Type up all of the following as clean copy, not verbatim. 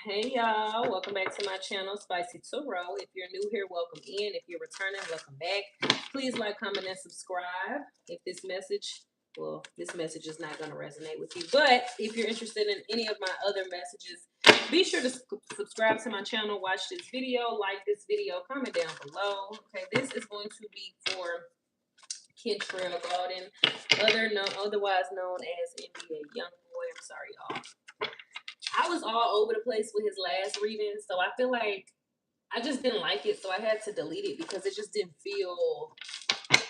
Hey y'all, welcome back to my channel, Spicy Tarot. If you're new here, welcome in. If you're returning, welcome back. Please like, comment, and subscribe. If this message, well, this message is not going to resonate with you, but if you're interested in any of my other messages, be sure to subscribe to my channel, watch this video, like this video, comment down below. Okay, this is going to be for Kentrell Garden, otherwise known as NBA Youngboy. I'm sorry, y'all. I was all over the place with his last reading, so I feel like I just didn't like it, so I had to delete it because it just didn't feel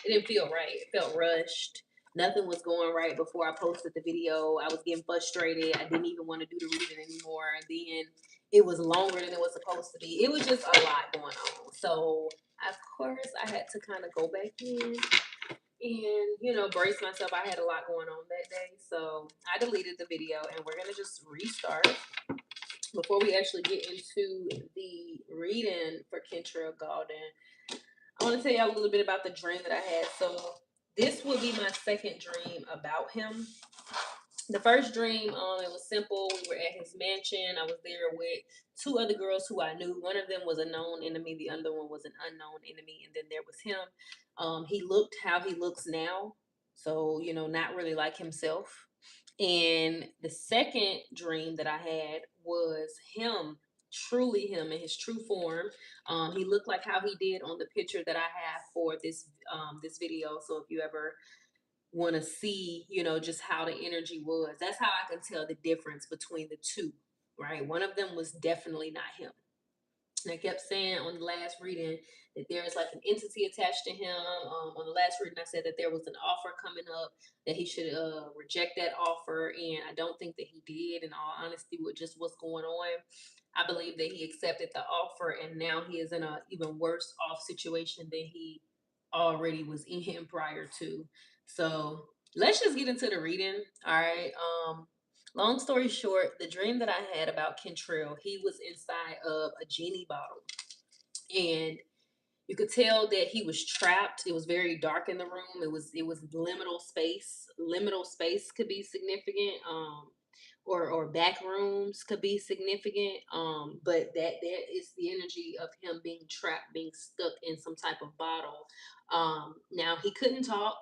right. It felt rushed. Nothing was going right before I posted the video. I was getting frustrated. I didn't even want to do the reading anymore. And then it was longer than it was supposed to be. It was just a lot going on. So of course I had to kind of go back in and brace myself. I had a lot going on that day, so I deleted the video and we're gonna just restart. Before we actually get into the reading for Kentrell Gaulden, I want to tell y'all a little bit about the dream that I had. So this would be my second dream about him. The first dream, it was simple. We were at his mansion. I was there with two other girls who I knew. One of them was a known enemy. The other one was an unknown enemy. And then there was him. He looked how he looks now. So, not really like himself. And the second dream that I had was him, truly him in his true form. He looked like how he did on the picture that I have for this video. So if you ever want to see, just how the energy was, that's how I can tell the difference between the two. Right, one of them was definitely not him. And I kept saying on the last reading that there is like an entity attached to him. On the last reading, I said that there was an offer coming up, that he should reject that offer. And I don't think that he did, in all honesty, with just what's going on. I believe that he accepted the offer and now he is in an even worse off situation than he already was in prior to. So let's just get into the reading. All right. Long story short, the dream that I had about Kentrell, he was inside of a genie bottle. And you could tell that he was trapped. It was very dark in the room. It was liminal space. Liminal space could be significant. Or back rooms could be significant. But that is the energy of him being trapped, being stuck in some type of bottle. Now he couldn't talk,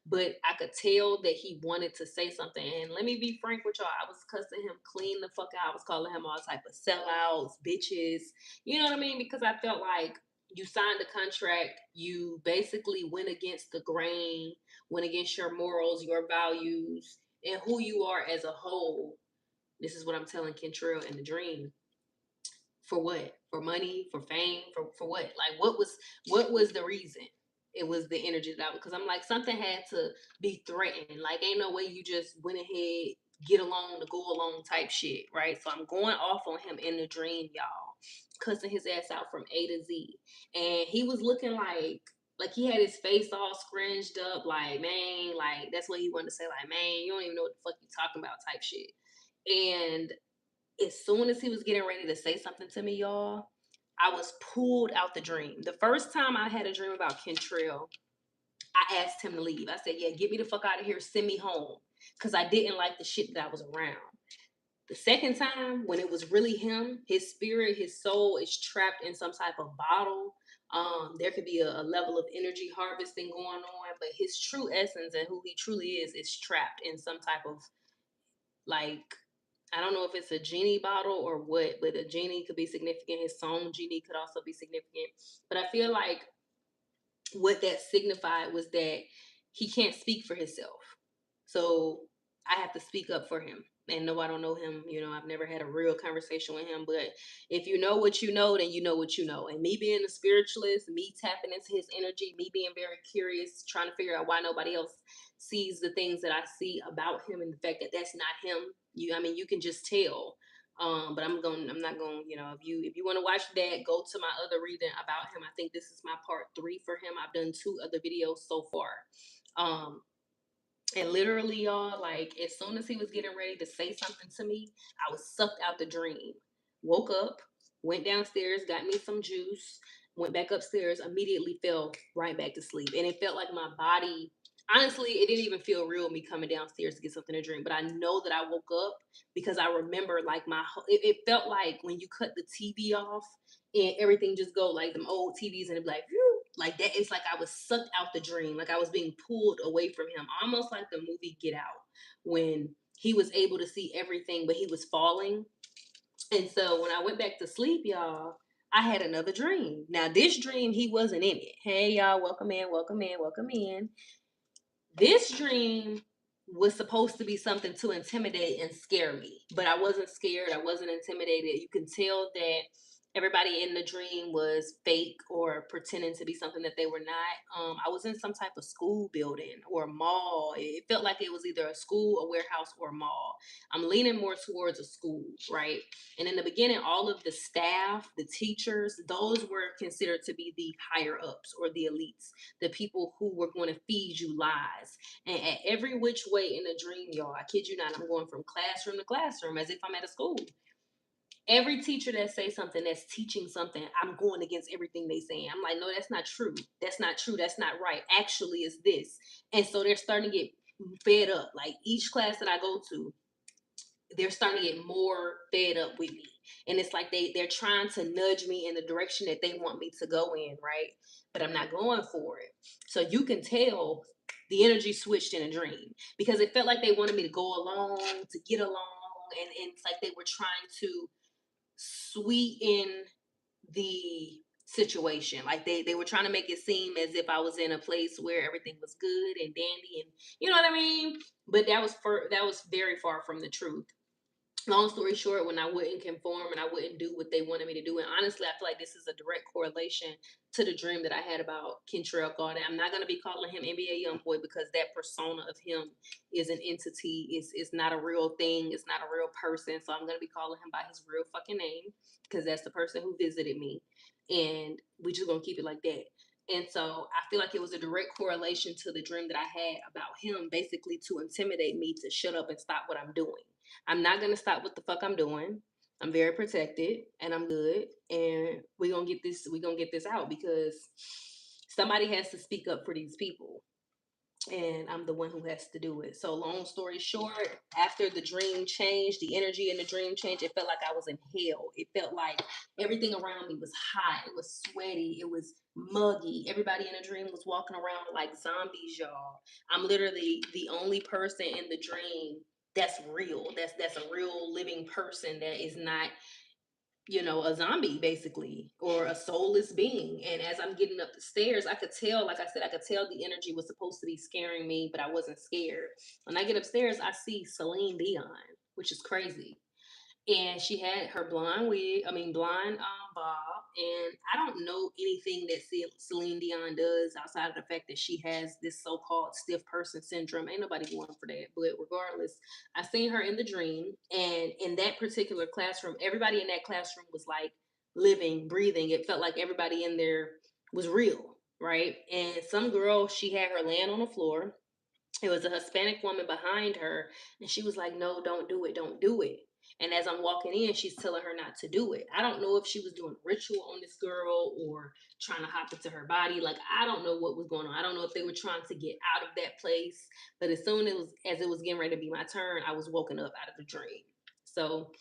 but I could tell that he wanted to say something. And let me be frank with y'all, I was cussing him clean the fuck out. I was calling him all type of sellouts, bitches. You know what I mean? Because I felt like you signed the contract, you basically went against the grain, went against your morals, your values, and who you are as a whole. This is what I'm telling Kentrell in the dream. For what? For money? For fame? For what? Like what was the reason? It was the energy that because I'm like, something had to be threatened. Like, ain't no way you just went ahead, get along to go along type shit, right? So I'm going off on him in the dream, y'all, cussing his ass out from A to Z. And he was looking like he had his face all scrunched up, like, man, like that's what he wanted to say, like, man, you don't even know what the fuck you talking about type shit. And as soon as he was getting ready to say something to me, y'all, I was pulled out the dream. The first time I had a dream about Kentrell, I asked him to leave. I said, yeah, get me the fuck out of here, send me home. Because I didn't like the shit that I was around. The second time, when it was really him, his spirit, his soul is trapped in some type of bottle. There could be a level of energy harvesting going on, but his true essence and who he truly is trapped in some type of, like, I don't know if it's a genie bottle or what, but a genie could be significant. His song genie could also be significant. But I feel like what that signified was that he can't speak for himself. So I have to speak up for him. And no, I don't know him. I've never had a real conversation with him. But if you know what you know, then you know what you know. And me being a spiritualist, me tapping into his energy, me being very curious, trying to figure out why nobody else sees the things that I see about him and the fact that that's not him. You can just tell. But I'm not going, if you want to watch that, go to my other reading about him. I think this is my part 3 for him. I've done 2 other videos so far. And literally, y'all, like, as soon as he was getting ready to say something to me, I was sucked out the dream. Woke up, went downstairs, got me some juice, went back upstairs, immediately fell right back to sleep. And it felt like my body, Honestly, it didn't even feel real me coming downstairs to get something to drink, but I know that I woke up because I remember like it felt like when you cut the TV off and everything just go like them old TVs and it be like whew, like that. It's like I was sucked out the dream, like I was being pulled away from him, almost like the movie Get Out when he was able to see everything, but he was falling. And so when I went back to sleep, y'all, I had another dream. Now this dream, he wasn't in it. Hey y'all, welcome in, welcome in, welcome in. This dream was supposed to be something to intimidate and scare me, but I wasn't scared. I wasn't intimidated. You can tell that everybody in the dream was fake or pretending to be something that they were not. I was in some type of school building or a mall. It felt like it was either a school, a warehouse, or a mall. I'm leaning more towards a school, right? And in the beginning, all of the staff, the teachers, those were considered to be the higher ups or the elites, the people who were going to feed you lies. And at every which way in the dream, y'all, I kid you not, I'm going from classroom to classroom as if I'm at a school. Every teacher that say something, that's teaching something, I'm going against everything they say. I'm like, no, that's not true. That's not true. That's not right. Actually, it's this. And so they're starting to get fed up. Like each class that I go to, they're starting to get more fed up with me, and it's like they're trying to nudge me in the direction that they want me to go in, right? But I'm not going for it. So you can tell the energy switched in a dream because it felt like they wanted me to go along, to get along, and it's like they were trying to sweeten the situation. Like they were trying to make it seem as if I was in a place where everything was good and dandy, and you know what I mean. But that was very far from the truth. Long story short, when I wouldn't conform and I wouldn't do what they wanted me to do, and honestly, I feel like this is a direct correlation to the dream that I had about Kentrell Garden. I'm not going to be calling him NBA Youngboy because that persona of him is an entity. It's not a real thing. It's not a real person. So I'm going to be calling him by his real fucking name because that's the person who visited me, and we just gonna keep it like that. And so I feel like it was a direct correlation to the dream that I had about him, basically to intimidate me to shut up and stop what I'm doing. I'm not gonna stop what the fuck I'm doing. I'm very protected and I'm good. And we're gonna get this out because somebody has to speak up for these people. And I'm the one who has to do it. So long story short, after the dream changed, the energy in the dream changed, it felt like I was in hell. It felt like everything around me was hot, it was sweaty, it was muggy. Everybody in the dream was walking around like zombies, y'all. I'm literally the only person in the dream that's real. That's a real living person that is not, you know, a zombie basically, or a soulless being. And as I'm getting up the stairs, I could tell, like I said, I could tell the energy was supposed to be scaring me, but I wasn't scared. When I get upstairs, I see Celine Dion, which is crazy. And she had her blonde wig, I mean blonde bob. And I don't know anything that Celine Dion does outside of the fact that she has this so-called stiff person syndrome. Ain't nobody going for that. But regardless, I seen her in the dream, and in that particular classroom, everybody in that classroom was like living, breathing. It felt like everybody in there was real, right? And some girl, she had her laying on the floor. It was a Hispanic woman behind her, and she was like, "No, don't do it, don't do it." And as I'm walking in, she's telling her not to do it. I don't know if she was doing a ritual on this girl or trying to hop into her body. Like I don't know what was going on. I don't know if they were trying to get out of that place. But as it was getting ready to be my turn, I was woken up out of the dream. So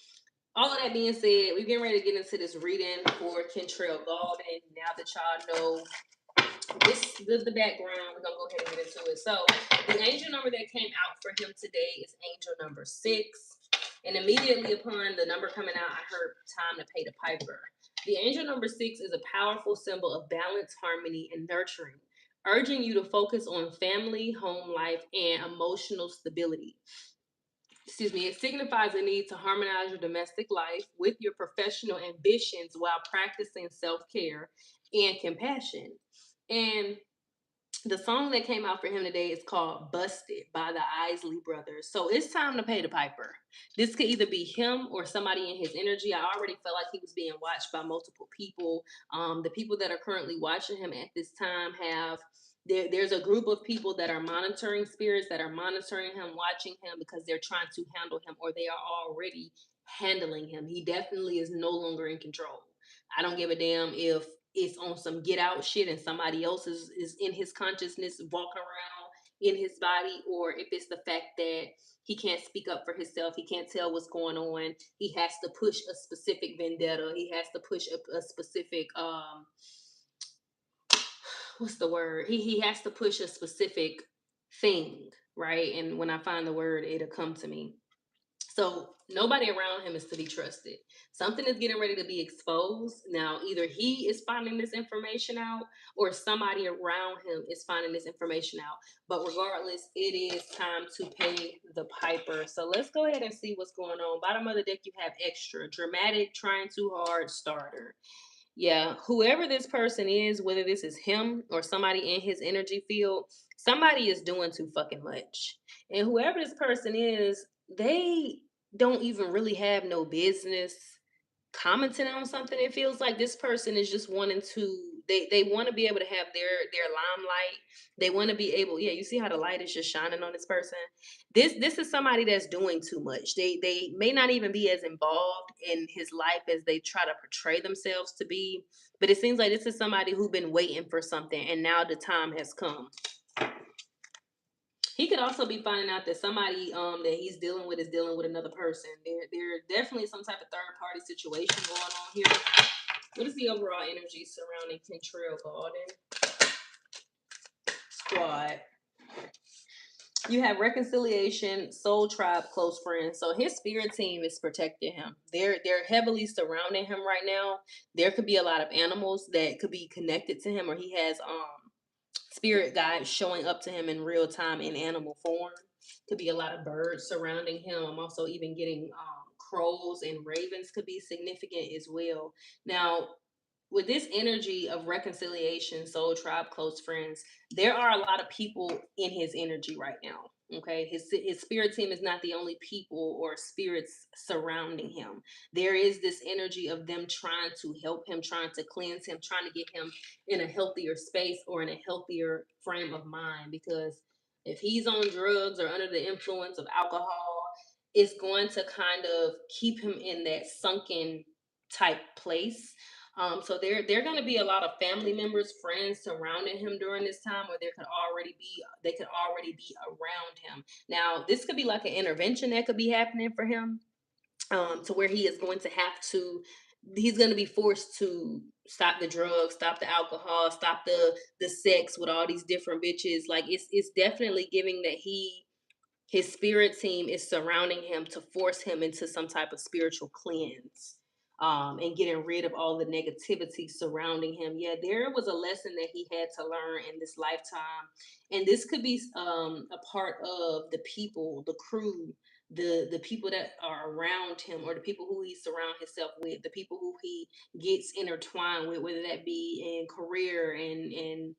all of that being said, we're getting ready to get into this reading for Kentrell Golden. Now that y'all know this is the background, we're gonna go ahead and get into it. So the angel number that came out for him today is angel number 6. And immediately upon the number coming out, I heard time to pay the piper. The angel number 6 is a powerful symbol of balance, harmony, and nurturing, urging you to focus on family, home life, and emotional stability. Excuse me, it signifies a need to harmonize your domestic life with your professional ambitions while practicing self-care and compassion. And the song that came out for him today is called Busted by the Isley Brothers. So it's time to pay the piper. This could either be him or somebody in his energy. I already felt like he was being watched by multiple people. The people that are currently watching him at this time there's a group of people that are monitoring spirits, that are monitoring him, watching him because they're trying to handle him, or they are already handling him. He definitely is no longer in control. I don't give a damn if it's on some get out shit and somebody else is in his consciousness walking around. in his body, or if it's the fact that he can't speak up for himself, he can't tell what's going on, he has to push a specific vendetta, he has to push a specific what's the word? He has to push a specific thing, right? And when I find the word, it'll come to me. So nobody around him is to be trusted. Something is getting ready to be exposed. Now, either he is finding this information out or somebody around him is finding this information out. But regardless, it is time to pay the piper. So let's go ahead and see what's going on. Bottom of the deck, you have extra, dramatic, trying too hard, starter. Yeah, whoever this person is, whether this is him or somebody in his energy field, somebody is doing too fucking much. And whoever this person is, they don't even really have no business commenting on something. It feels like this person is just wanting to, they want to be able to have their limelight. They want to be able, yeah, you see how the light is just shining on this person. This is somebody that's doing too much. They may not even be as involved in his life as they try to portray themselves to be, but it seems like this is somebody who's been waiting for something and now the time has come. He could also be finding out that somebody that he's dealing with is dealing with another person. There definitely some type of third party situation going on here. What is the overall energy surrounding Kentrell Golden Squad? You have reconciliation, soul tribe, close friends. So his spirit team is protecting him. They're heavily surrounding him right now. There could be a lot of animals that could be connected to him, or he has spirit guides showing up to him in real time in animal form. Could be a lot of birds surrounding him. I'm also even getting crows and ravens could be significant as well. Now, with this energy of reconciliation, soul tribe, close friends, there are a lot of people in his energy right now. Okay, his spirit team is not the only people or spirits surrounding him. There is this energy of them trying to help him, trying to cleanse him, trying to get him in a healthier space or in a healthier frame of mind. Because if he's on drugs or under the influence of alcohol, it's going to kind of keep him in that sunken type place. So there going to be a lot of family members, friends surrounding him during this time, or they could already be around him. Now, this could be like an intervention that could be happening for him, to where he is going to have to. He's going to be forced to stop the drugs, stop the alcohol, stop the sex with all these different bitches. Like it's definitely giving that his spirit team is surrounding him to force him into some type of spiritual cleanse, and getting rid of all the negativity surrounding him. Yeah, there was a lesson that he had to learn in this lifetime. And this could be a part of the people, the crew, the people that are around him, or the people who he surround himself with, the people who he gets intertwined with, whether that be in career and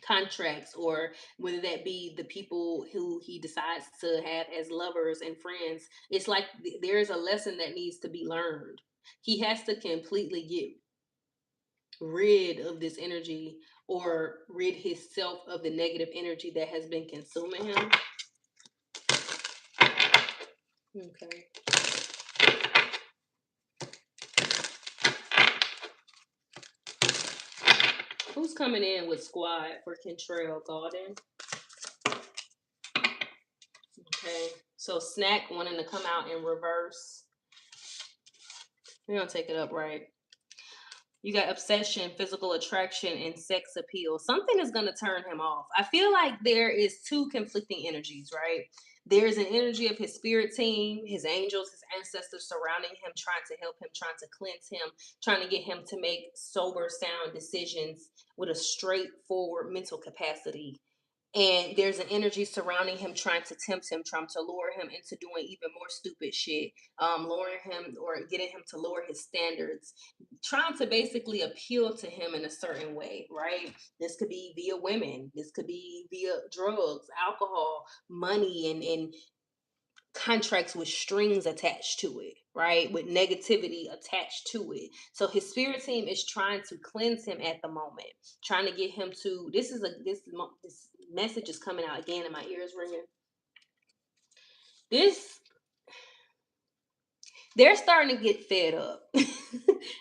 contracts, or whether that be the people who he decides to have as lovers and friends. It's like there's a lesson that needs to be learned. He has to completely get rid of this energy, or rid himself of the negative energy that has been consuming him. Okay. Who's coming in with squad for Kentrell Golden? Okay. So snack wanting to come out in reverse. We're gonna take it up right. You got obsession, physical attraction, and sex appeal. Something is going to turn him off. I feel like there is two conflicting energies, right? There's an energy of his spirit team, his angels, his ancestors surrounding him, trying to help him, trying to cleanse him, trying to get him to make sober, sound decisions with a straightforward mental capacity. And there's an energy surrounding him, trying to tempt him, trying to lure him into doing even more stupid shit, lowering him or getting him to lower his standards, trying to basically appeal to him in a certain way, right? This could be via women, this could be via drugs, alcohol, money, and contracts with strings attached to it, right? With negativity attached to it. So his spirit team is trying to cleanse him at the moment, trying to get him to. This message is coming out again, and my ears ringing. This They're starting to get fed up.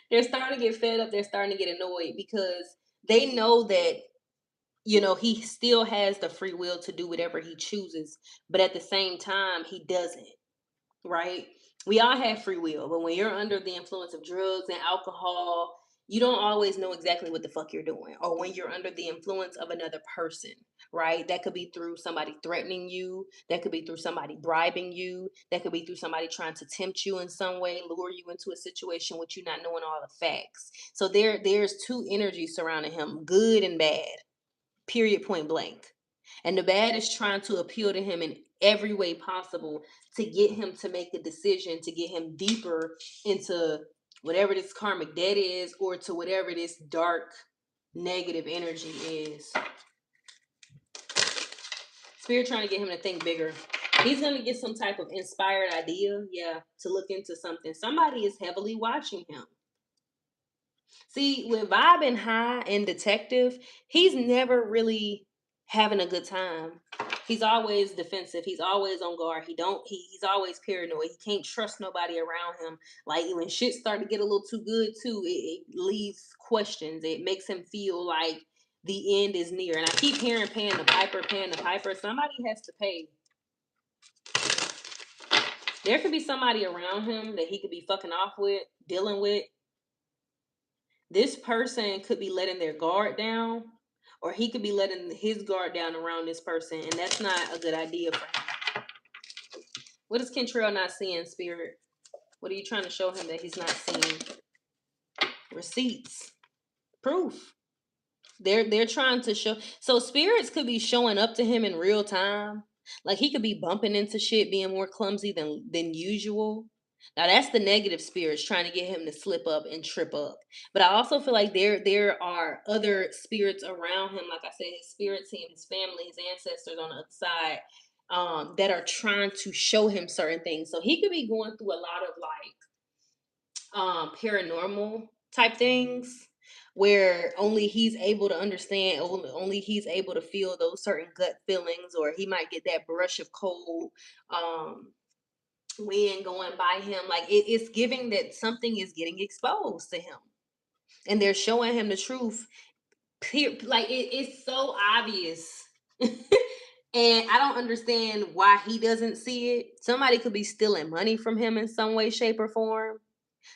They're starting to get fed up. They're starting to get annoyed because they know that he still has the free will to do whatever he chooses, but at the same time, he doesn't, right? We all have free will, but when you're under the influence of drugs and alcohol, you don't always know exactly what the fuck you're doing. Or when you're under the influence of another person, right? That could be through somebody threatening you, that could be through somebody bribing you, that could be through somebody trying to tempt you in some way, lure you into a situation with you not knowing all the facts. So there's two energies surrounding him, good and bad, period, point blank. And the bad is trying to appeal to him in every way possible to get him to make a decision, to get him deeper into whatever this karmic debt is, or to whatever this dark negative energy is. Spirit trying to get him to think bigger. He's going to get some type of inspired idea, yeah, to look into something. Somebody is heavily watching him. See, with Vibe and High and Detective, he's never really having a good time. He's always defensive. He's always on guard. He's always paranoid. He can't trust nobody around him. Like when shit start to get a little too good too, it leaves questions. It makes him feel like the end is near. And I keep hearing paying the piper, paying the piper. Somebody has to pay. There could be somebody around him that he could be fucking off with, dealing with. This person could be letting their guard down, or he could be letting his guard down around this person, and that's not a good idea for him. What is Kentrell not seeing, Spirit? What are you trying to show him that he's not seeing? Receipts, proof. They're trying to show. So spirits could be showing up to him in real time. Like he could be bumping into shit, being more clumsy than usual. Now that's the negative spirits trying to get him to slip up and trip up. But I also feel like there are other spirits around him, like I said, his spirit team, his family, his ancestors on the other side, that are trying to show him certain things. So he could be going through a lot of like paranormal type things where only he's able to understand, only he's able to feel those certain gut feelings, or he might get that brush of cold wind going by him. Like it's giving that something is getting exposed to him, and they're showing him the truth. Like it's so obvious. And I don't understand why he doesn't see it. Somebody could be stealing money from him in some way, shape, or form.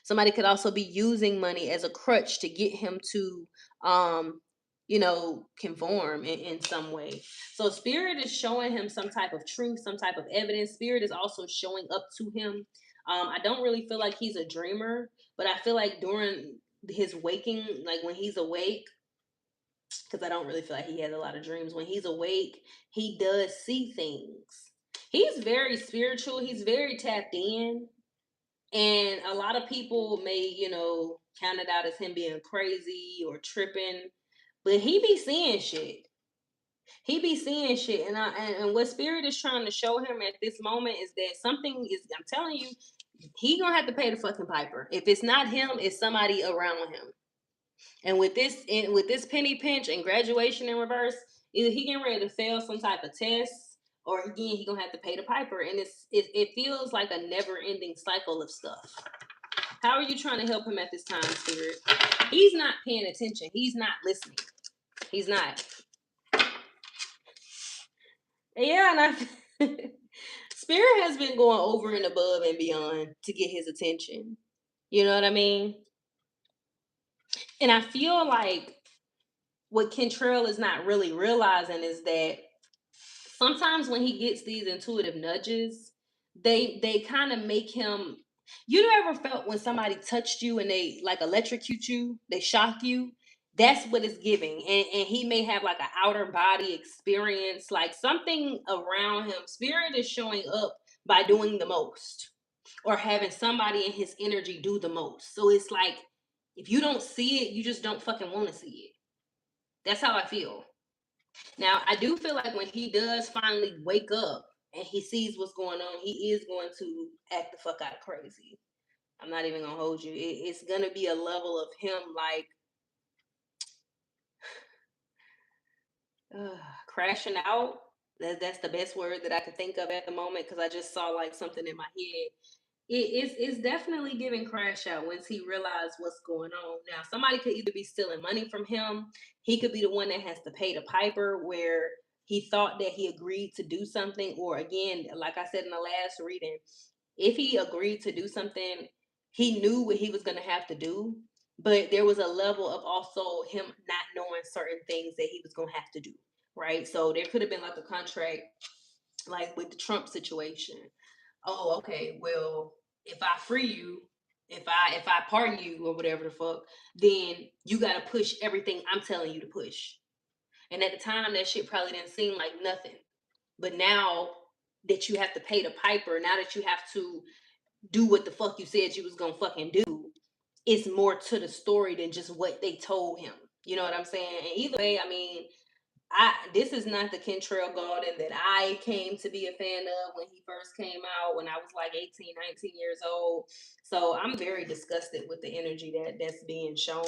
Somebody could also be using money as a crutch to get him to, um, conform in some way. So spirit is showing him some type of truth, some type of evidence. Spirit is also showing up to him. I don't really feel like he's a dreamer, but I feel like during his waking, like when he's awake, because I don't really feel like he has a lot of dreams. When he's awake, he does see things. He's very spiritual. He's very tapped in. And a lot of people may, count it out as him being crazy or tripping, but he be seeing shit. He be seeing shit, and what spirit is trying to show him at this moment is that something is. I'm telling you, he gonna have to pay the fucking piper. If it's not him, it's somebody around him. And with this penny pinch and graduation in reverse, either he getting ready to fail some type of test, or again he gonna have to pay the piper. And it feels like a never ending cycle of stuff. How are you trying to help him at this time, Spirit? He's not paying attention. He's not listening. He's not. Yeah, and Spirit has been going over and above and beyond to get his attention. You know what I mean? And I feel like what Kentrell is not really realizing is that sometimes when he gets these intuitive nudges, they kind of make him. You ever felt when somebody touched you and they like electrocute you, they shock you? That's what it's giving. And he may have like an outer body experience, like something around him. Spirit is showing up by doing the most, or having somebody in his energy do the most. So it's like if you don't see it, you just don't fucking want to see it. That's how I feel. Now, I do feel like when he does finally wake up and he sees what's going on, he is going to act the fuck out crazy. I'm not even gonna hold you. It's gonna be a level of him like crashing out. That's the best word that I could think of at the moment, because I just saw like something in my head. It's definitely giving crash out once he realized what's going on. Now, somebody could either be stealing money from him, he could be the one that has to pay the piper where he thought that he agreed to do something, or again, like I said in the last reading, if he agreed to do something, he knew what he was going to have to do, but there was a level of also him not knowing certain things that he was going to have to do, right? So there could have been like a contract, like with the Trump situation. Oh, okay, well, if I free you, if I pardon you or whatever the fuck, then you got to push everything I'm telling you to push. And at the time, that shit probably didn't seem like nothing. But now that you have to pay the piper, now that you have to do what the fuck you said you was gonna fucking do, it's more to the story than just what they told him. You know what I'm saying? And either way, I mean, this is not the Kentrell Garden that I came to be a fan of when he first came out when I was like 18, 19 years old. So I'm very disgusted with the energy that's being shown.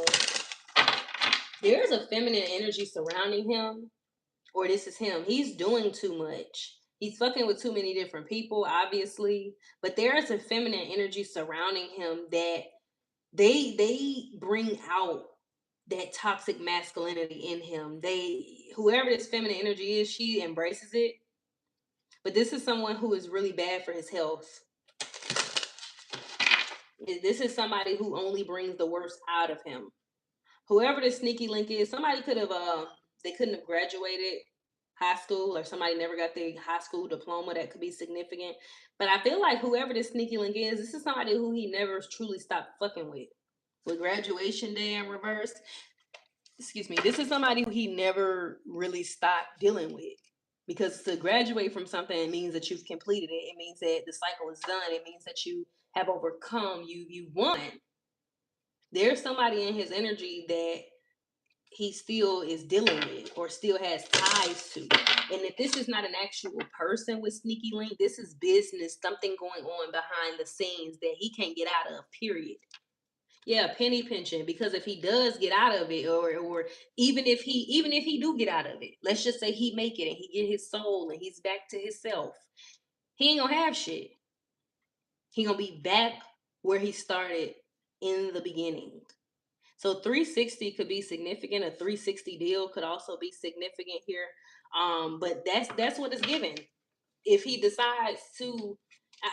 There's a feminine energy surrounding him, or this is him. He's doing too much. He's fucking with too many different people, obviously. But there is a feminine energy surrounding him that they bring out that toxic masculinity in him. Whoever this feminine energy is, she embraces it. But this is someone who is really bad for his health. This is somebody who only brings the worst out of him. Whoever this sneaky link is, somebody could have they couldn't have graduated high school, or somebody never got their high school diploma. That could be significant. But I feel like whoever this sneaky link is, this is somebody who he never truly stopped fucking with. With graduation day in reverse, excuse me, this is somebody who he never really stopped dealing with. Because to graduate from something means that you've completed it. It means that the cycle is done. It means that you have overcome. You won. There's somebody in his energy that he still is dealing with or still has ties to. And if this is not an actual person with sneaky link, this is business, something going on behind the scenes that he can't get out of, period. Yeah, penny pinching, because if he does get out of it, or even if he do get out of it, let's just say he make it and he get his soul and he's back to himself, he ain't gonna have shit. He gonna be back where he started in the beginning. So 360 could be significant. A 360 deal could also be significant here. But that's what it's given. If he decides to,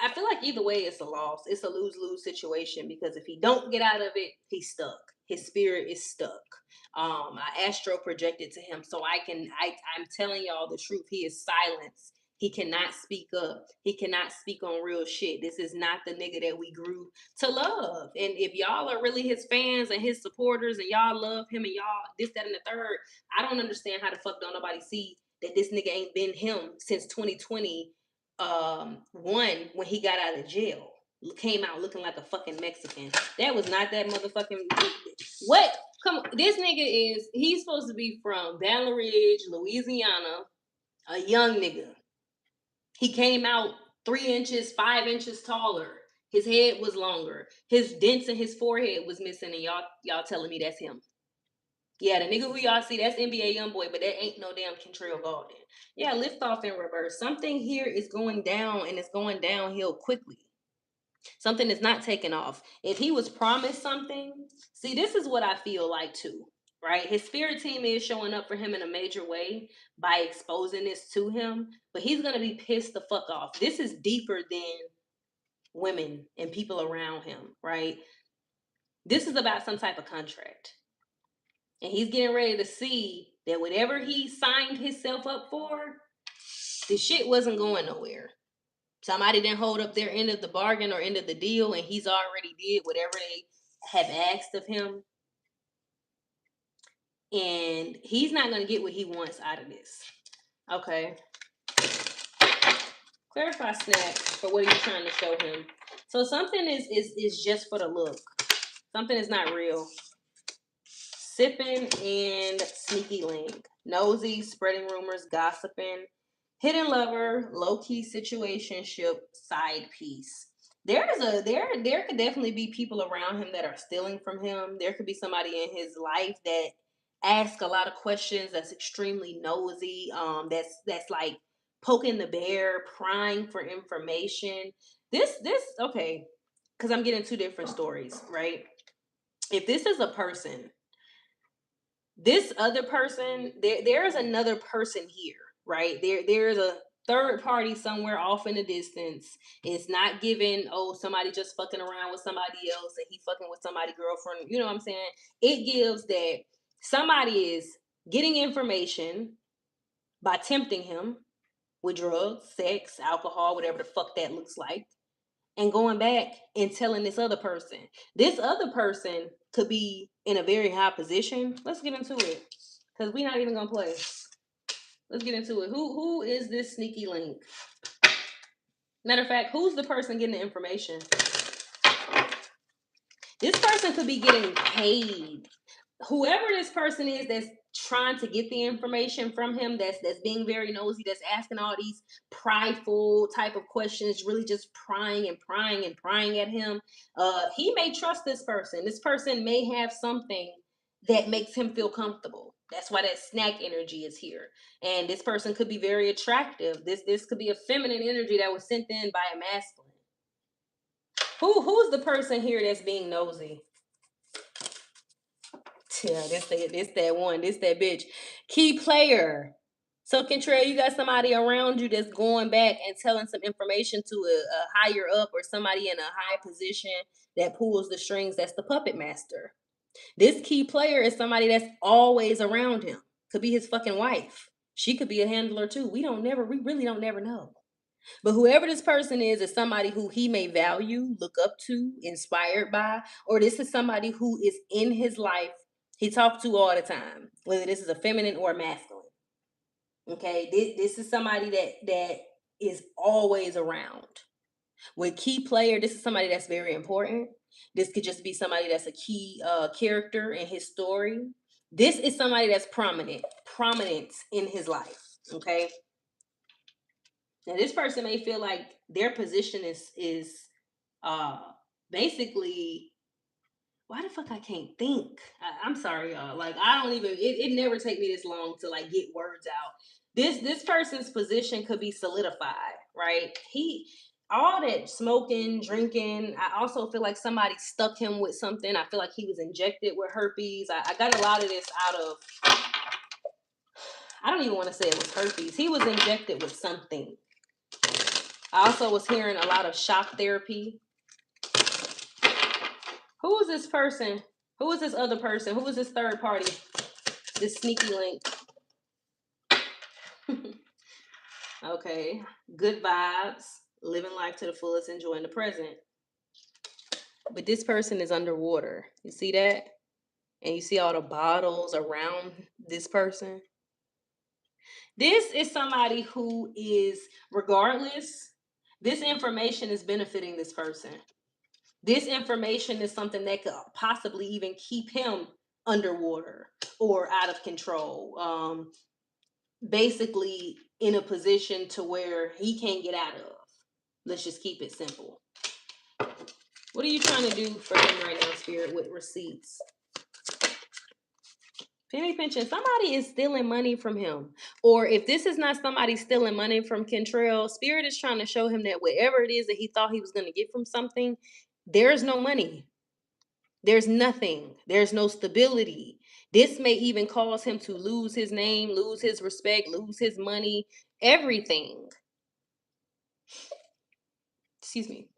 I feel like either way it's a loss. It's a lose-lose situation, because if he don't get out of it, he's stuck. His spirit is stuck. I astro projected to him, so I'm telling y'all the truth. He is silenced. He cannot speak up. He cannot speak on real shit. This is not the nigga that we grew to love. And if y'all are really his fans and his supporters and y'all love him and y'all this, that, and the third, I don't understand how the fuck don't nobody see that this nigga ain't been him since 2020 one, when he got out of jail. Came out looking like a fucking Mexican. That was not that motherfucking what? Come on, this nigga he's supposed to be from Baton Rouge, Louisiana, a young nigga. He came out 3 inches, 5 inches taller. His head was longer. His dents in his forehead was missing, and y'all telling me that's him. Yeah, the nigga who y'all see, that's NBA Youngboy, but that ain't no damn Kentrell Garden. Yeah, lift off in reverse. Something here is going down, and it's going downhill quickly. Something is not taking off. If he was promised something, see, this is what I feel like too, right? His spirit team is showing up for him in a major way by exposing this to him, but he's gonna be pissed the fuck off. This is deeper than women and people around him, right? This is about some type of contract. And he's getting ready to see that whatever he signed himself up for, the shit wasn't going nowhere. Somebody didn't hold up their end of the bargain or end of the deal, and he's already did whatever they have asked of him. And he's not going to get what he wants out of this. Okay. Clarify snack for what he's trying to show him. So something is just for the look. Something is not real. Sipping and sneaky link. Nosy, spreading rumors, gossiping. Hidden lover, low-key situationship, side piece. There could definitely be people around him that are stealing from him. There could be somebody in his life that asks a lot of questions, that's extremely nosy, that's like poking the bear, prying for information. This okay. because I'm getting two different stories, right? If this is a person, this other person, there is another person here, right? There's a third party somewhere off in the distance. It's not given, oh, somebody just fucking around with somebody else and he fucking with somebody's girlfriend. You know what I'm saying? It gives that somebody is getting information by tempting him with drugs, sex, alcohol, whatever the fuck that looks like, and going back and telling this other person. This other person could be in a very high position. Let's get into it. Because we're not even gonna play. Let's get into it. Who is this sneaky link? Matter of fact, who's the person getting the information? This person could be getting paid. Whoever this person is that's trying to get the information from him, that's being very nosy, that's asking all these prideful type of questions, really just prying and prying and prying at him. He may trust this person. This person may have something that makes him feel comfortable. That's why that snack energy is here. And this person could be very attractive. This could be a feminine energy that was sent in by a masculine. Who's the person here that's being nosy? Yeah, this that one, this that bitch. Key player. So Kentrell, you got somebody around you that's going back and telling some information to a higher up or somebody in a high position that pulls the strings. That's the puppet master. This key player is somebody that's always around him. Could be his fucking wife. She could be a handler too. We really don't never know. But whoever this person is somebody who he may value, look up to, inspired by, or this is somebody who is in his life he talks to all the time, whether this is a feminine or a masculine. Okay, this is somebody that is always around. With key player, this is somebody that's very important. This could just be somebody that's a key character in his story. This is somebody that's prominent in his life. Okay. Now this person may feel like their position is uh basically, why the fuck I can't think? I'm sorry, y'all. Like I don't even it never take me this long to like get words out. This person's position could be solidified, right? He all that smoking, drinking. I also feel like somebody stuck him with something. I feel like he was injected with herpes. I got a lot of this out of, I don't even want to say it was herpes. He was injected with something. I also was hearing a lot of shock therapy. Who is this person? Who is this other person? Who is this third party? This sneaky link. Okay. Good vibes. Living life to the fullest, enjoying the present. But this person is underwater. You see that? And you see all the bottles around this person. This is somebody who is, regardless, this information is benefiting this person. This information is something that could possibly even keep him underwater or out of control. Basically in a position to where he can't get out of. Let's just keep it simple. What are you trying to do for him right now, Spirit, with receipts? Penny pinching. Somebody is stealing money from him. Or if this is not somebody stealing money from Kentrell, Spirit is trying to show him that whatever it is that he thought he was going to get from something, there's no money. There's nothing. There's no stability. This may even cause him to lose his name, lose his respect, lose his money, everything. Excuse me.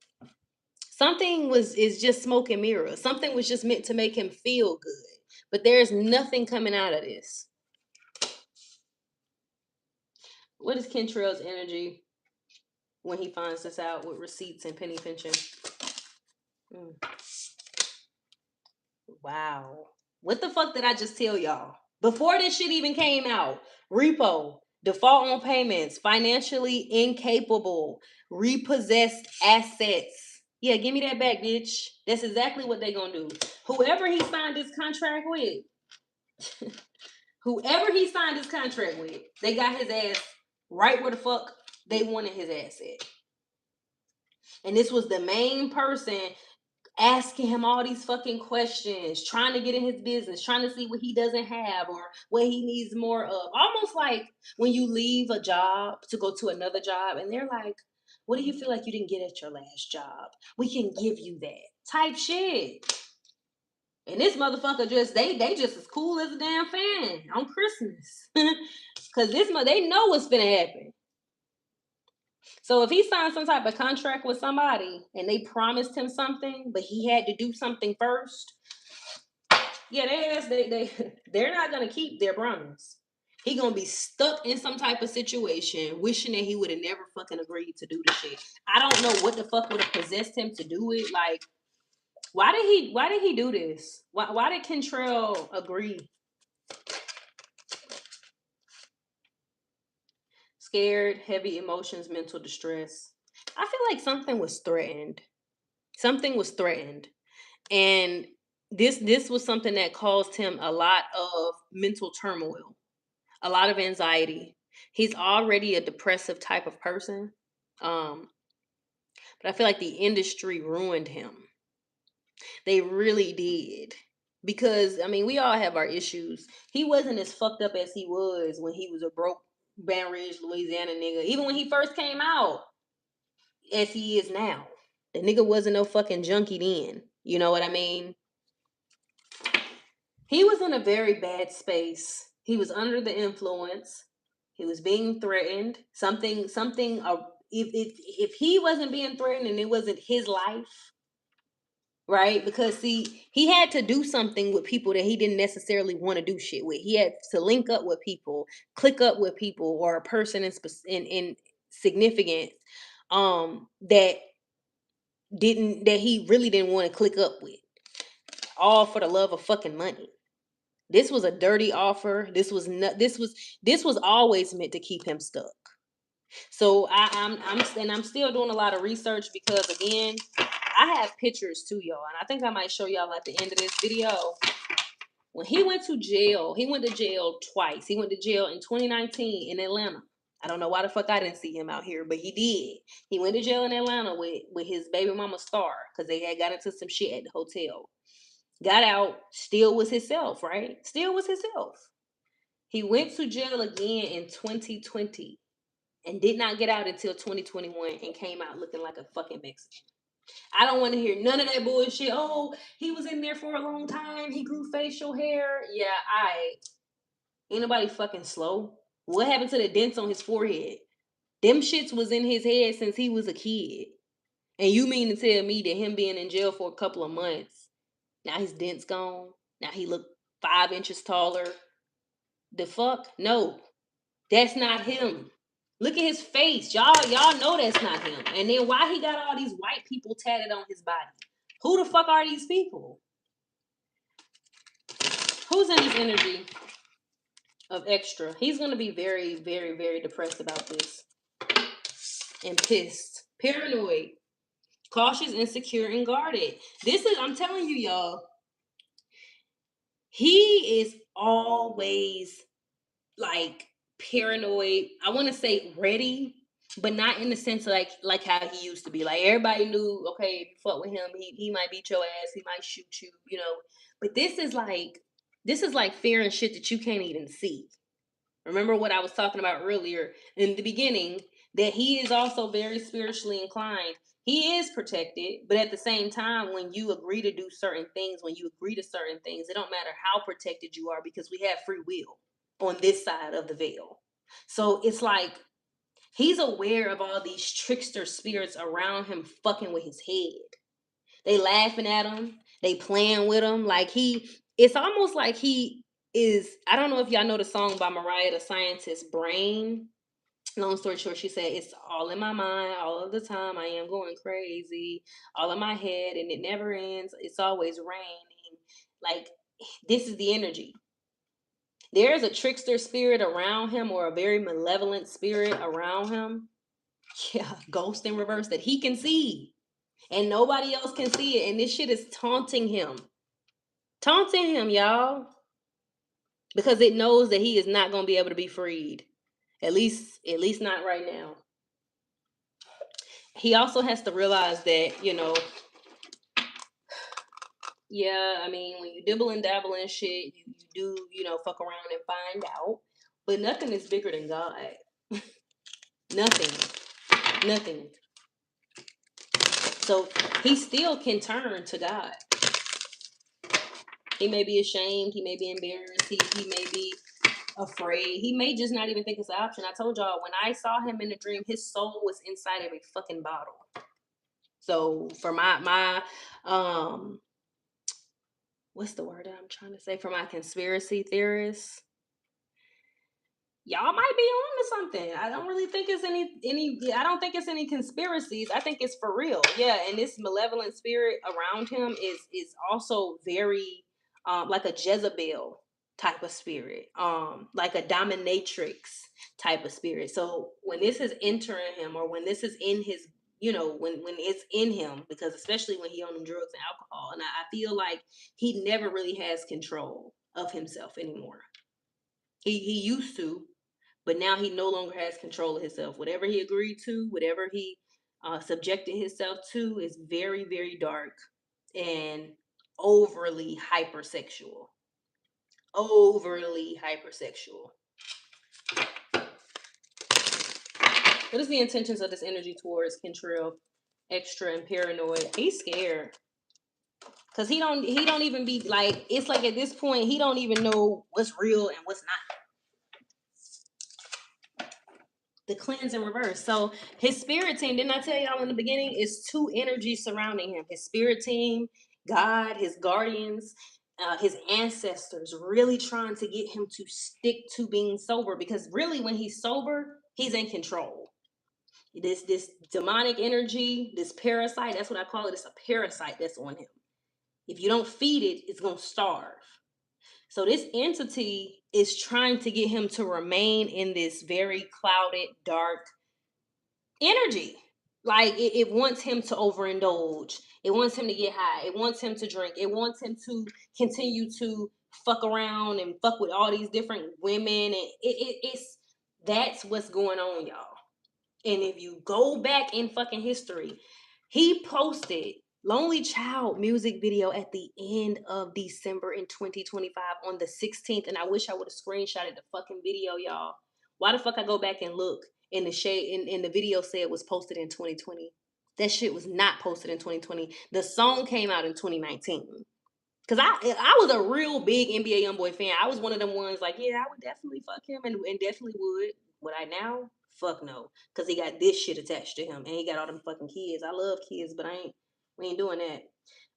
Something is just smoke and mirrors. Something was just meant to make him feel good. But there's nothing coming out of this. What is Kentrell's energy when he finds this out with receipts and penny pinching? Wow. What the fuck did I just tell y'all? Before this shit even came out, repo, default on payments, financially incapable, repossessed assets. Yeah, give me that back, bitch. That's exactly what they gonna do. Whoever he signed this contract with, they got his ass right where the fuck they wanted his ass at. And this was the main person asking him all these fucking questions, trying to get in his business, trying to see what he doesn't have or what he needs more of. Almost like when you leave a job to go to another job and they're like, What do you feel like you didn't get at your last job? We can give you that type shit. And this motherfucker just they just as cool as a damn fan on Christmas. Cause they know what's gonna happen. So if he signed some type of contract with somebody and they promised him something, but he had to do something first, yeah, they're not gonna keep their promise. He gonna be stuck in some type of situation, wishing that he would have never fucking agreed to do the shit. I don't know what the fuck would have possessed him to do it. Like, why did he do this? Why did Kentrell agree? Scared, heavy emotions, mental distress. I feel like something was threatened. Something was threatened. And this was something that caused him a lot of mental turmoil, a lot of anxiety. He's already a depressive type of person. Um, but I feel like the industry ruined him. They really did. Because I mean, we all have our issues. He wasn't as fucked up as he was when he was a broke Baton Rouge, Louisiana nigga. Even when he first came out, as he is now. The nigga wasn't no fucking junkie then. You know what I mean? He was in a very bad space. He was under the influence. He was being threatened. Something. If he wasn't being threatened and it wasn't his life, right? Because see, he had to do something with people that he didn't necessarily want to do shit with. He had to link up with people, click up with people, or a person in significance that he really didn't want to click up with, all for the love of fucking money. This was a dirty offer. This was always meant to keep him stuck. So I'm still doing a lot of research because again, I have pictures too, y'all, and I think I might show y'all at the end of this video. When he went to jail twice. He went to jail in 2019 in Atlanta. I don't know why the fuck I didn't see him out here, but he did. He went to jail in Atlanta with his baby mama Star because they had got into some shit at the hotel. Got out, still was himself, right? Still was himself. He went to jail again in 2020 and did not get out until 2021 and came out looking like a fucking Mexican. I don't want to hear none of that bullshit. Oh, he was in there for a long time. He grew facial hair. Yeah, ain't nobody fucking slow. What happened to the dents on his forehead? Them shits was in his head since he was a kid. And you mean to tell me that him being in jail for a couple of months, now his dents gone? Now he look 5 inches taller? The fuck? No. That's not him. Look at his face. Y'all know that's not him. And then why he got all these white people tatted on his body? Who the fuck are these people? Who's in this energy of extra? He's gonna be very, very, very depressed about this. And pissed. Paranoid. Cautious, insecure, and guarded. I'm telling you, y'all, he is always like paranoid. I want to say ready, but not in the sense of like how he used to be. Like everybody knew, okay, if you fuck with him, he might beat your ass, he might shoot you, you know. But this is like fear and shit that you can't even see. Remember what I was talking about earlier in the beginning, that he is also very spiritually inclined. He is protected, but at the same time, when you agree to do certain things, when you agree to certain things, it don't matter how protected you are because we have free will on this side of the veil. So it's like he's aware of all these trickster spirits around him fucking with his head. They laughing at him, they playing with him. It's almost like he is. I don't know if y'all know the song by Mariah the Scientist, Brain. Long story short, she said, it's all in my mind all of the time. I am going crazy, all in my head, and it never ends. It's always raining. Like, this is the energy. There's a trickster spirit around him or a very malevolent spirit around him. Yeah, ghost in reverse that he can see. And nobody else can see it. And this shit is taunting him. Taunting him, y'all. Because it knows that he is not going to be able to be freed. At least not right now. He also has to realize that, yeah, I mean, when you dibble and dabble in shit, you do, fuck around and find out. But nothing is bigger than God. Nothing. Nothing. So he still can turn to God. He may be ashamed. He may be embarrassed. He may be afraid. He may just not even think it's an option. I told y'all, when I saw him in the dream, his soul was inside of a fucking bottle. So for my what's the word that I'm trying to say? For my conspiracy theorists, y'all might be on to something. I don't really think it's any I don't think it's any conspiracies. I think it's for real. Yeah, and this malevolent spirit around him is also very like a Jezebel type of spirit. Like a dominatrix type of spirit. So when this is entering him, or when this is in his, when it's in him, because especially when he on them drugs and alcohol, and I feel like he never really has control of himself anymore. He used to, but now he no longer has control of himself. Whatever he agreed to, whatever he subjected himself to, is very, very dark and overly hypersexual. Overly hypersexual. What is the intentions of this energy towards Kentrill? Extra and paranoid. He's scared. Cause he don't even be like, it's like at this point he don't even know what's real and what's not. The cleanse in reverse. So his spirit team, didn't I tell y'all in the beginning, is two energies surrounding him. His spirit team, God, his guardians, his ancestors, really trying to get him to stick to being sober, because really when he's sober, he's in control. This demonic energy, this parasite, that's what I call it. It's a parasite that's on him. If you don't feed it, it's going to starve. So this entity is trying to get him to remain in this very clouded, dark energy. Like it wants him to overindulge. It wants him to get high. It wants him to drink. It wants him to continue to fuck around and fuck with all these different women. And it's that's what's going on, y'all. And if you go back in fucking history, he posted Lonely Child music video at the end of December in 2025 on the 16th. And I wish I would have screenshotted the fucking video, y'all. Why the fuck I go back and look in the shade in the video said it was posted in 2020? That shit was not posted in 2020. The song came out in 2019. Cause I was a real big NBA Youngboy fan. I was one of them ones like, yeah, I would definitely fuck him and definitely would. Would I now? Fuck no. Cause he got this shit attached to him and he got all them fucking kids. I love kids, but we ain't doing that.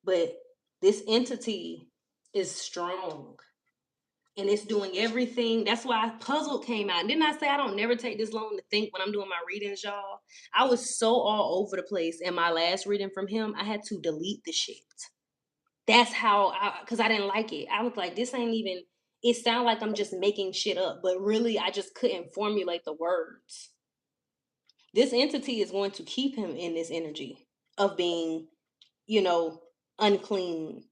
But this entity is strong. And it's doing everything. That's why Puzzle came out. Didn't I say I don't never take this long to think when I'm doing my readings, y'all? I was so all over the place in my last reading from him. I had to delete the shit. That's how because I didn't like it. I was like, this ain't even, it sounds like I'm just making shit up, but really I just couldn't formulate the words. This entity is going to keep him in this energy of being, unclean,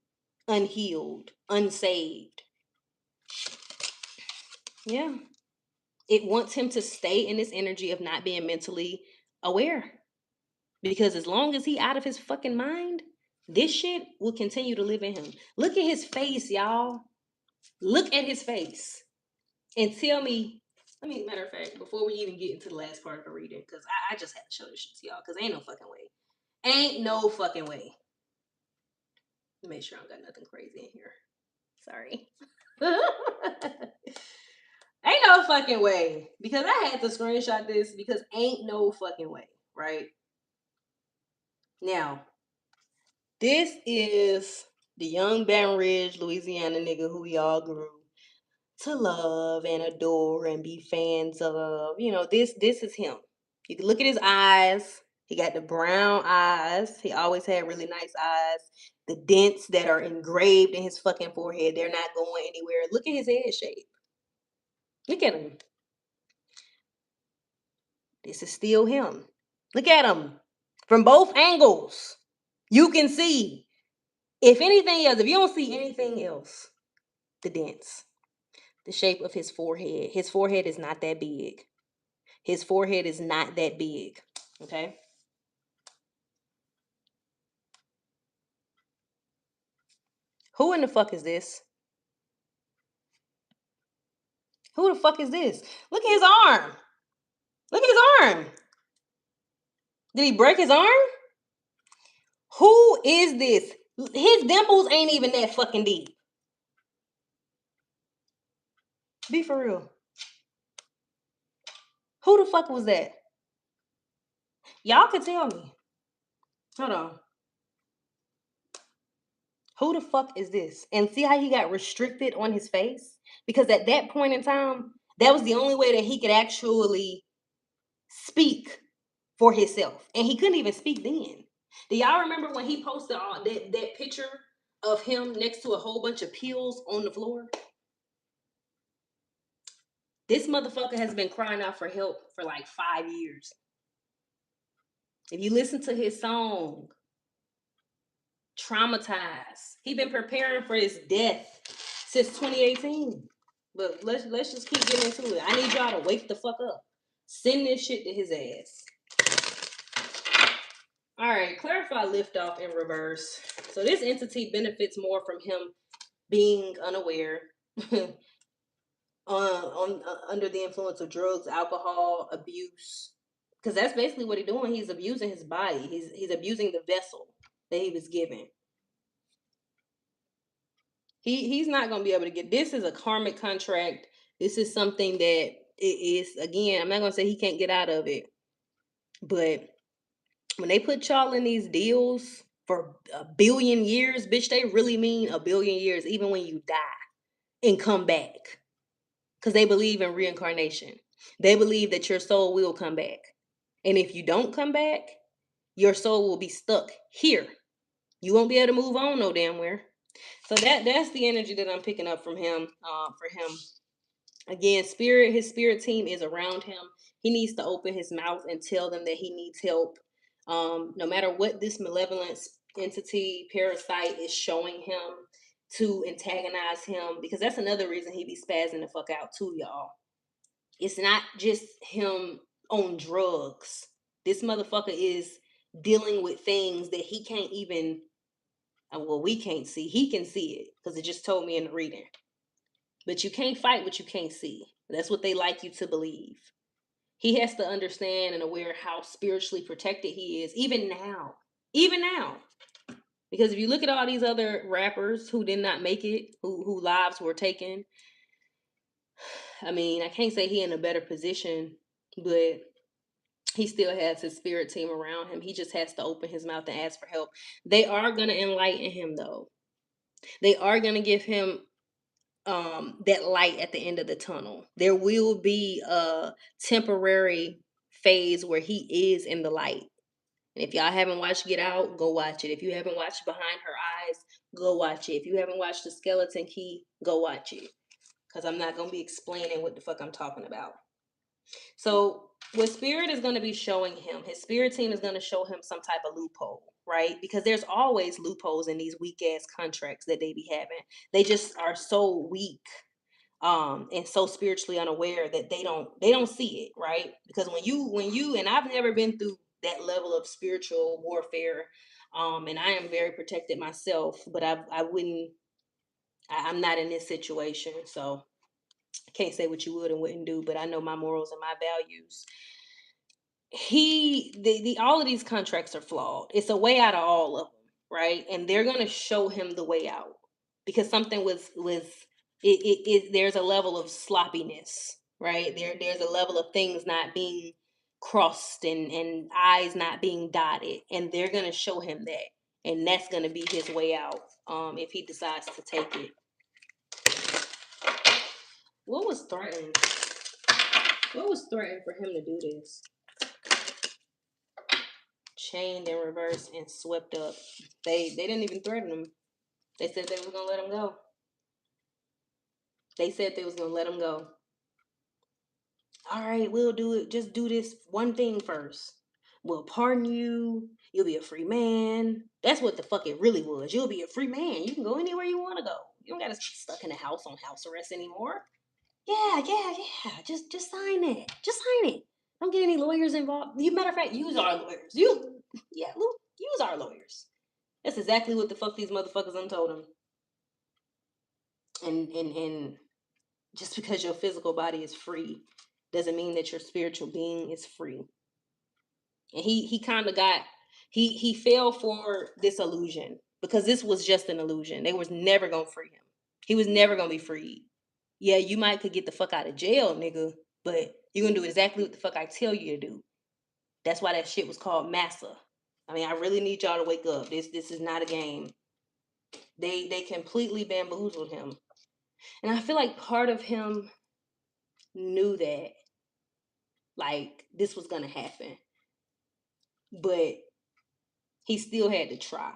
unhealed, unsaved. Yeah. It wants him to stay in this energy of not being mentally aware. Because as long as he out of his fucking mind, this shit will continue to live in him. Look at his face, y'all. Look at his face and tell me. Matter of fact, before we even get into the last part of the reading, because I just had to show this shit to y'all, because ain't no fucking way. Ain't no fucking way. Make sure I don't got nothing crazy in here. Sorry. Ain't no fucking way. Because I had to screenshot this, because ain't no fucking way, right? Now, this is the young Baton Rouge, Louisiana nigga who we all grew to love and adore and be fans of. This is him. You can look at his eyes. He got the brown eyes. He always had really nice eyes. The dents that are engraved in his fucking forehead, they're not going anywhere. Look at his head shape. Look at him. This is still him. Look at him. From both angles, you can see. If anything else, if you don't see anything else, the dents. The shape of his forehead. His forehead is not that big. His forehead is not that big. Okay? Who in the fuck is this? Who the fuck is this? Look at his arm. Look at his arm. Did he break his arm? Who is this? His dimples ain't even that fucking deep. Be for real. Who the fuck was that? Y'all could tell me. Hold on. Who the fuck is this? And see how he got restricted on his face? Because at that point in time, that was the only way that he could actually speak for himself. And he couldn't even speak then. Do y'all remember when he posted that picture of him next to a whole bunch of pills on the floor? This motherfucker has been crying out for help for like 5 years. If you listen to his song, Traumatized, he been preparing for his death since 2018. But let's just keep getting into it. I need y'all to wake the fuck up. Send this shit to his ass. All right, clarify liftoff in reverse. So this entity benefits more from him being unaware, under the influence of drugs, alcohol, abuse, because that's basically what he's doing. He's abusing his body. He's abusing the vessel that he was given. He's not gonna be able to get. This is a karmic contract. This is something that it is. Again, I'm not gonna say he can't get out of it, but when they put y'all in these deals for a billion years, bitch, they really mean a billion years, even when you die and come back. Because they believe in reincarnation. They believe that your soul will come back. And if you don't come back, your soul will be stuck here. You won't be able to move on no damn where. So that's the energy that I'm picking up from him. For him, again, his spirit team is around him. He needs to open his mouth and tell them that he needs help. No matter what this malevolent entity, parasite is showing him to antagonize him, because that's another reason he be spazzing the fuck out too, y'all. It's not just him on drugs. This motherfucker is dealing with things that he can't even, well, we can't see. He can see it because it just told me in the reading. But you can't fight what you can't see. That's what they like you to believe. He has to understand and aware how spiritually protected he is, even now. Even now. Because if you look at all these other rappers who did not make it, who lives were taken, I mean, I can't say he in a better position, but he still has his spirit team around him. He just has to open his mouth and ask for help. They are going to enlighten him, though. They are going to give him that light at the end of the tunnel. There will be a temporary phase where he is in the light. And if y'all haven't watched Get Out, go watch it. If you haven't watched Behind Her Eyes, go watch it. If you haven't watched The Skeleton Key, go watch it. Because I'm not going to be explaining what the fuck I'm talking about. So what Spirit is going to be showing him, his spirit team is going to show him some type of loophole, right? Because there's always loopholes in these weak ass contracts that they be having. They just are so weak, and so spiritually unaware that they don't see it, right? Because when you and I've never been through that level of spiritual warfare, and I am very protected myself, but I'm not in this situation, so I can't say what you would and wouldn't do, but I know my morals and my values. All of these contracts are flawed. It's a way out of all of them, right? And they're gonna show him the way out because something was there's a level of sloppiness, right? There's a level of things not being crossed and I's not being dotted, and they're gonna show him that, and that's gonna be his way out, if he decides to take it. What was threatened? What was threatened for him to do this? Chained in reverse and swept up. They didn't even threaten him. They said they was gonna let him go. They said they was gonna let him go. All right, we'll do it. Just do this one thing first. We'll pardon you. You'll be a free man. That's what the fuck it really was. You'll be a free man. You can go anywhere you want to go. You don't gotta be stuck in a house on house arrest anymore. Yeah. Just sign it. Just sign it. Don't get any lawyers involved. Matter of fact, use our lawyers. Use our lawyers. That's exactly what the fuck these motherfuckers done told him. And just because your physical body is free doesn't mean that your spiritual being is free. And he kind of got He fell for this illusion because this was just an illusion. They was never gonna free him. He was never gonna be freed. Yeah, you might could get the fuck out of jail, nigga, but you're gonna do exactly what the fuck I tell you to do. That's why that shit was called massa. I mean, I really need y'all to wake up. This is not a game. They completely bamboozled him. And I feel like part of him knew that like this was gonna happen. But he still had to try.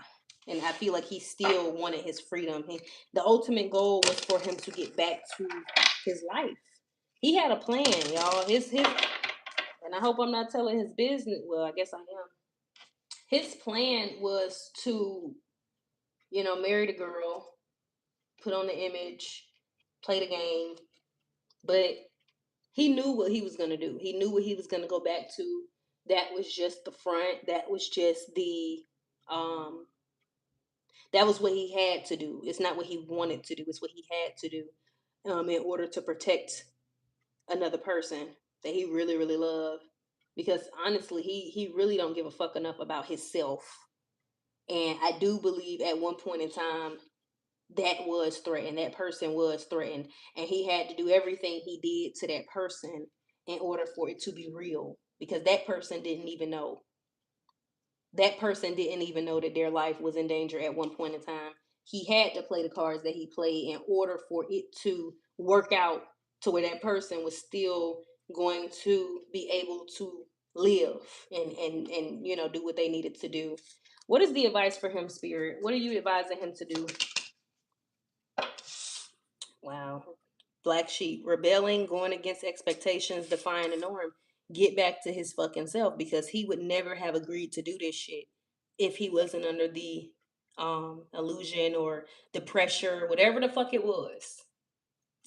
And I feel like he still wanted his freedom. The ultimate goal was for him to get back to his life. He had a plan, y'all. His and I hope I'm not telling his business. Well, I guess I am. His plan was to, marry the girl, put on the image, play the game, but he knew what he was gonna do. He knew what he was gonna go back to. That was just the front. That was just the that was what he had to do. It's not what he wanted to do. It's what he had to do in order to protect another person that he really, really loved. Because honestly, he really don't give a fuck enough about himself. And I do believe at one point in time that was threatened. That person was threatened. And he had to do everything he did to that person in order for it to be real. Because that person didn't even know. That person didn't even know that their life was in danger at one point in time. He had to play the cards that he played in order for it to work out to where that person was still going to be able to live and do what they needed to do. What is the advice for him, Spirit? What are you advising him to do? Wow. Black sheep, rebelling, going against expectations, defying the norm. Get back to his fucking self, because he would never have agreed to do this shit if he wasn't under the illusion or the pressure, whatever the fuck it was.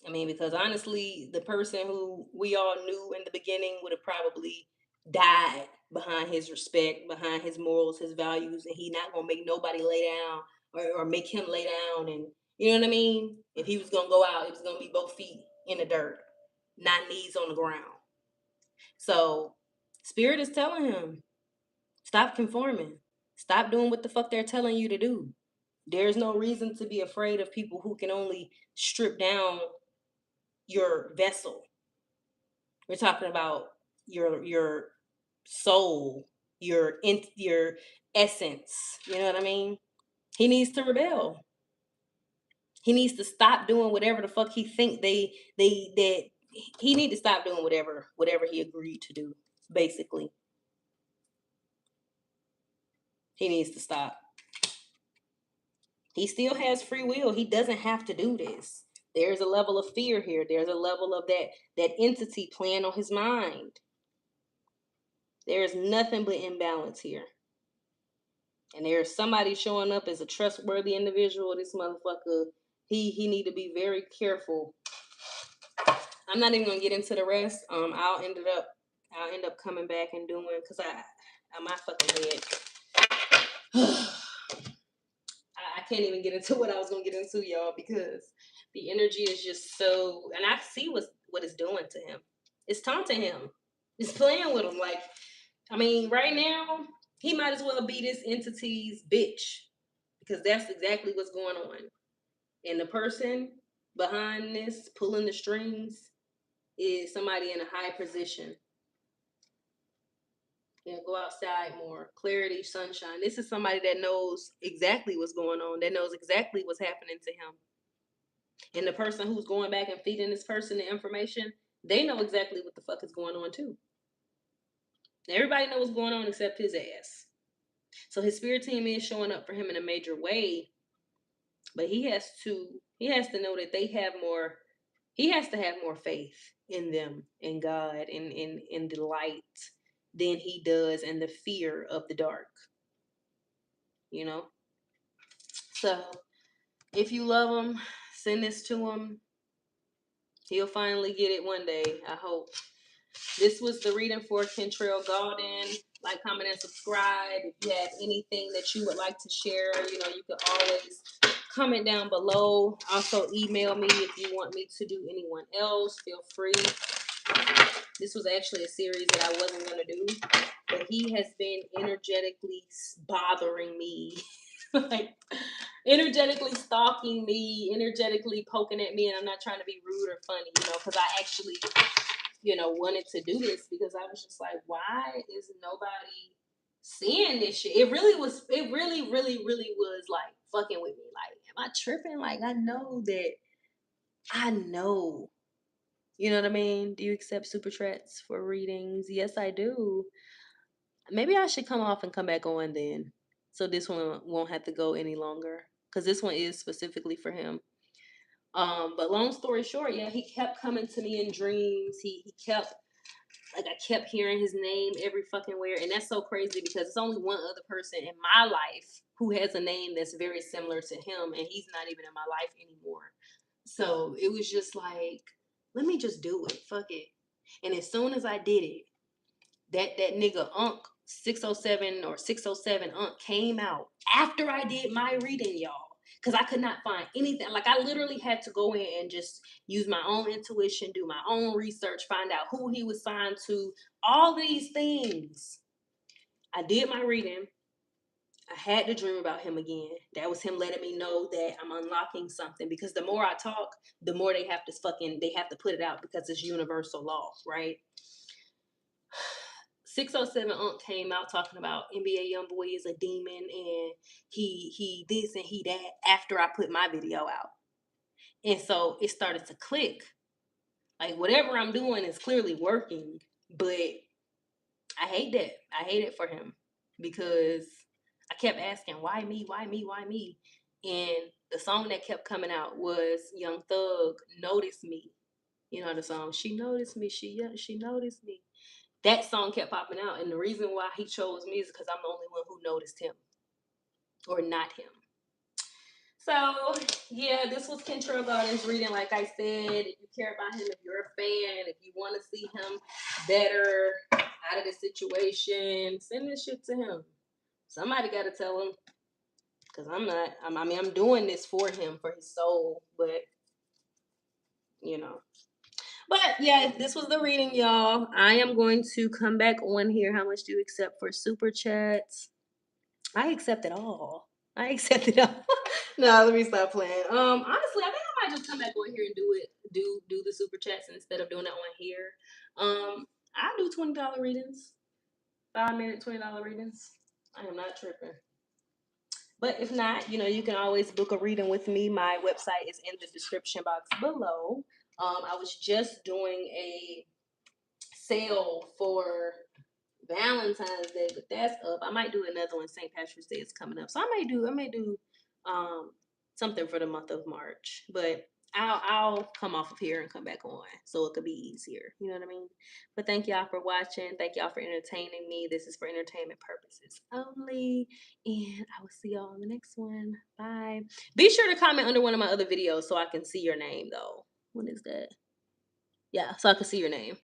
I mean, because honestly, the person who we all knew in the beginning would have probably died behind his respect, behind his morals, his values, and he not gonna make nobody lay down or make him lay down. And you know what I mean? If he was gonna go out, it was gonna be both feet in the dirt, not knees on the ground. So Spirit is telling him, stop conforming. Stop doing what the fuck they're telling you to do. There's no reason to be afraid of people who can only strip down your vessel. We're talking about your soul, your essence. You know what I mean? He needs to rebel. He needs to stop doing whatever the fuck he think that he need to stop doing whatever he agreed to do. Basically, he needs to stop. He still has free will. He doesn't have to do this. There's a level of fear here. There's a level of that entity playing on his mind. There is nothing but imbalance here. And there's somebody showing up as a trustworthy individual. This motherfucker, he need to be very careful. I'm not even gonna get into the rest. I'll end up coming back and doing, because I'm my fucking head. I can't even get into what I was gonna get into, y'all, because the energy is just so, and I see what it's doing to him. It's taunting him. It's playing with him. Like, I mean, right now, he might as well be this entity's bitch, because that's exactly what's going on. And the person behind this, pulling the strings, is somebody in a high position. Yeah, go outside more. Clarity, sunshine. This is somebody that knows exactly what's going on, that knows exactly what's happening to him. And the person who's going back and feeding this person the information, they know exactly what the fuck is going on too. Everybody knows what's going on except his ass. So his spirit team is showing up for him in a major way, but he has to know that he has to have more faith in them, in God, in the light, than he does in the fear of the dark. You know? So if you love him, send this to him. He'll finally get it one day, I hope. This was the reading for Kentrell Golden. Like, comment, and subscribe. If you have anything that you would like to share, you can always comment down below. Also, email me if you want me to do anyone else. Feel free. This was actually a series that I wasn't going to do, but he has been energetically bothering me. Like, energetically stalking me, energetically poking at me, and I'm not trying to be rude or funny, because I actually, wanted to do this because I was just like, why is nobody seeing this shit? It really, really, really was like fucking with me. Like, am I tripping? Like, I know. You know what I mean? Do you accept super chats for readings? Yes, I do. Maybe I should come off and come back on then. So this one won't have to go any longer. Because this one is specifically for him. But long story short, yeah, he kept coming to me in dreams. He kept, like, I kept hearing his name every fucking where. And that's so crazy because it's only one other person in my life who has a name that's very similar to him. And he's not even in my life anymore. So it was just like, let me just do it. Fuck it. And as soon as I did it, that nigga Unc 607 or 607 Unc came out after I did my reading, y'all. Because I could not find anything. Like, I literally had to go in and just use my own intuition, do my own research, find out who he was signed to, all these things. I did my reading. I had to dream about him again. That was him letting me know that I'm unlocking something, because the more I talk, the more they have to put it out, because it's universal law, right? 607 Unc came out talking about NBA Youngboy is a demon and he this and he that after I put my video out. And so it started to click. Like, whatever I'm doing is clearly working, but I hate that. I hate it for him because I kept asking, why me? Why me? Why me? And the song that kept coming out was Young Thug, Notice Me. You know the song, She Noticed Me, she noticed me. That song kept popping out, and the reason why he chose me is because I'm the only one who noticed him, or not him. So, yeah, this was Kentrell Gardens reading. Like I said, if you care about him, if you're a fan, if you want to see him better out of the situation, send this shit to him. Somebody got to tell him, because I'm doing this for him, for his soul, but, you know. But yeah, this was the reading, y'all. I am going to come back on here. How much do you accept for super chats? I accept it all. I accept it all. No, let me stop playing. Honestly, I think I might just come back on here and do the super chats instead of doing it on here. I do $20 readings, 5-minute $20 readings. I am not tripping. But if not, you can always book a reading with me. My website is in the description box below. I was just doing a sale for Valentine's Day, but that's up. I might do another one. St. Patrick's Day is coming up, so I may do something for the month of March. But I'll come off of here and come back on, so it could be easier. You know what I mean? But thank y'all for watching. Thank y'all for entertaining me. This is for entertainment purposes only, and I will see y'all on the next one. Bye. Be sure to comment under one of my other videos so I can see your name, though. What is that? Yeah, so I can see your name.